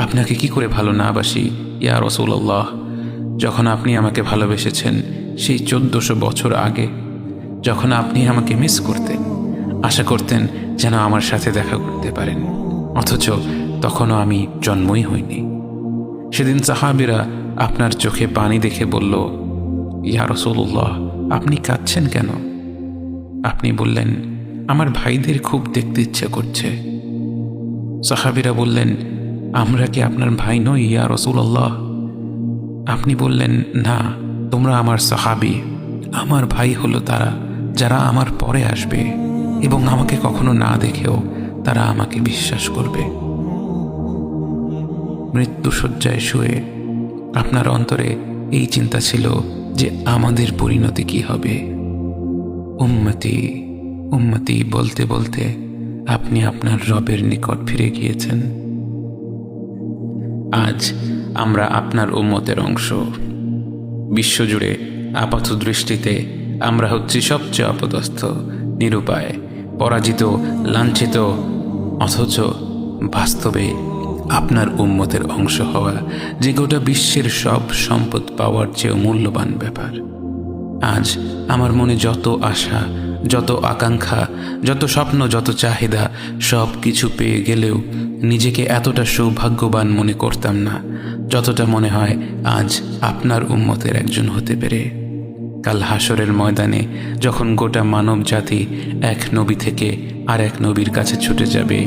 আপনাকে কি করে ভালো না বাসি ইয়া রাসূলুল্লাহ। যখন আপনি আমাকে ভালোবেসেছেন সেই 1400 বছর আগে, যখন আপনি আমাকে মিস করতেন, আশা করতেন যেন আমার সাথে দেখা করতে পারেন, অথচ তখনও আমি জন্মই হইনি। সেদিন সাহাবীরা আপনার চোখে পানি দেখে বলল, ইয়া রাসূলুল্লাহ, আপনি কাঁদছেন কেন? আপনি বললেন, আমার ভাইদের খুব দেখতে ইচ্ছে করছে। সাহাবীরা বললেন, আমরা কি আপনার ভাই নই ইয়া রাসূলুল্লাহ? আপনি বললেন, না, তোমরা আমার সাহাবী। আমার ভাই হলো তারা যারা আমার পরে আসবে এবং আমাকে কখনো না দেখেও তারা আমাকে বিশ্বাস করবে। মৃত্যুশয্যায় শুয়ে আপনার অন্তরে এই চিন্তা ছিল যে আমাদের পরিণতি কি হবে। উম্মতি উম্মতি বলতে বলতে আপনি আপনার রবের নিকট ফিরে গিয়েছেন। আজ আমরা আপনার উম্মতের অংশ। বিশ্বজুড়ে আপাত দৃষ্টিতে আমরা হচ্ছি সবচেয়ে অপদস্থ, নিরুপায়, পরাজিত, লাঞ্ছিত, অথচ বাস্তবে আপনার উম্মতের অংশ হওয়া যে গোটা বিশ্বের সব সম্পদ পাওয়ার চেয়েও মূল্যবান ব্যাপার। আজ আমার মনে যত আশা, যত আকাঙ্ক্ষা, যত স্বপ্ন, যত চাহিদা, সব কিছু পেয়ে গেলেও নিজেকে এতটা সৌভাগ্যবান মনে করতাম না যতটা মনে হয় আজ আপনার উম্মতের একজন হতে পেরে। কাল হাসরের ময়দানে যখন গোটা মানব জাতি এক নবী থেকে আর এক নবীর কাছে ছুটে যাবে,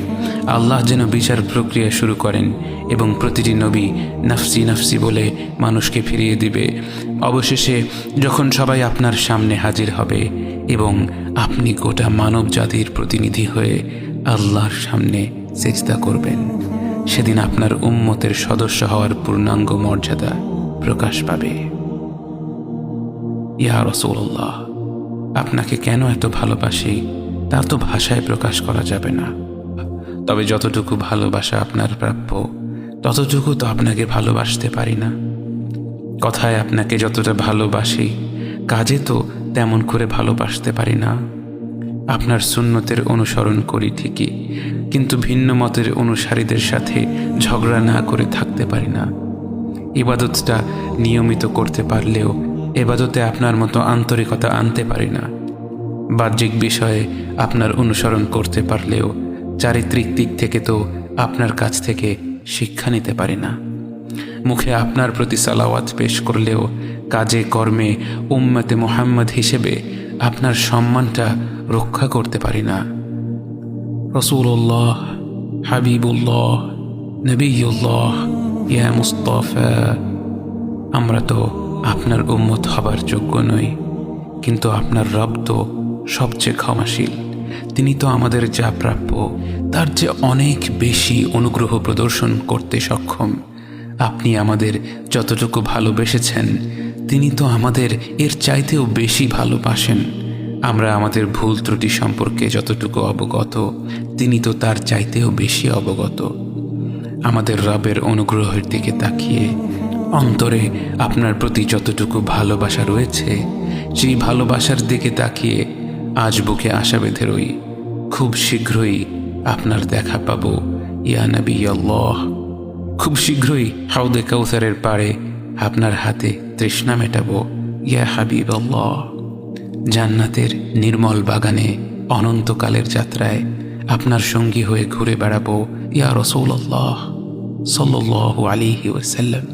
আল্লাহ যেন বিচার প্রক্রিয়া শুরু করেন এবং প্রতিটি নবী নাফসি নাফসি বলে মানুষকে ফিরিয়ে দিবে। অবশেষে যখন সবাই আপনার সামনে হাজির হবে এবং আপনি গোটা মানব জাতির প্রতিনিধি হয়ে আল্লাহর সামনে সিজদা করবেন, সেদিন আপনার উম্মতের সদস্য হওয়ার পূর্ণাঙ্গ মর্যাদা প্রকাশ পাবে। ইয়া রাসূলুল্লাহ, আপনাকে কেন এত ভালোবাসি তা তো ভাষায় প্রকাশ করা যাবে না। তবে যতটুকু ভালোবাসা আপনার প্রাপ্য ততটুকু তো আপনাকে ভালোবাসতে পারি না। কথায় আপনাকে যতটা ভালোবাসি, কাজে তো তেমন করে ভালোবাসতে পারি না। আপনার সুন্নতের অনুসরণ করি ঠিকই, কিন্তু ভিন্ন মতের অনুসারীদের সাথে ঝগড়া না করে থাকতে পারি না। ইবাদতটা নিয়মিত করতে পারলেও এবাদতে আপনার মতো আন্তরিকতা আনতে পারি না। বাহ্যিক বিষয়ে আপনার অনুসরণ করতে পারলেও চারিত্রিক দিক থেকে তো আপনার কাছ থেকে শিক্ষা নিতে পারি না। মুখে আপনার প্রতি সালাওয়াত পেশ করলেও কাজে কর্মে উম্মতে মুহাম্মদ হিসেবে আপনার সম্মানটা রক্ষা করতে পারি না। রাসূলুল্লাহ, হাবিবুল্লাহ, নবিয়ুল্লাহ, ইয়া মুস্তাফা, আমরা তো আপনার উম্মত হবার যোগ্য নই, কিন্তু আপনার রব তো সবচেয়ে ক্ষমাশীল। তিনি তো আমাদের যা প্রাপ্য তার চেয়ে অনেক বেশি অনুগ্রহ প্রদর্শন করতে সক্ষম। আপনি আমাদের যতটুকু ভালোবেসেছেন তিনি তো আমাদের এর চাইতেও বেশি ভালোবাসেন। আমরা আমাদের ভুল ত্রুটি সম্পর্কে যতটুকু অবগত তিনি তো তার চাইতেও বেশি অবগত। আমাদের রবের অনুগ্রহের দিকে তাকিয়ে অন্তরে আপনার প্রতি যতটুকু ভালোবাসা রয়েছে সেই ভালোবাসার দিকে তাকিয়ে আজ বুকে আশা বেঁধে রই, খুব শীঘ্রই আপনার দেখা পাবো ইয়া নবী আল্লাহ। খুব শীঘ্রই হাউদে কাউসারের পাড়ে আপনার হাতে তৃষ্ণা মেটাবো ইয়া হাবিব আল্লাহ। জান্নাতের নির্মল বাগানে অনন্তকালের যাত্রায় আপনার সঙ্গী হয়ে ঘুরে বেড়াবো ইয়া রাসূলুল্লাহ সাল্লাল্লাহু আলাইহি ওয়াসাল্লাম।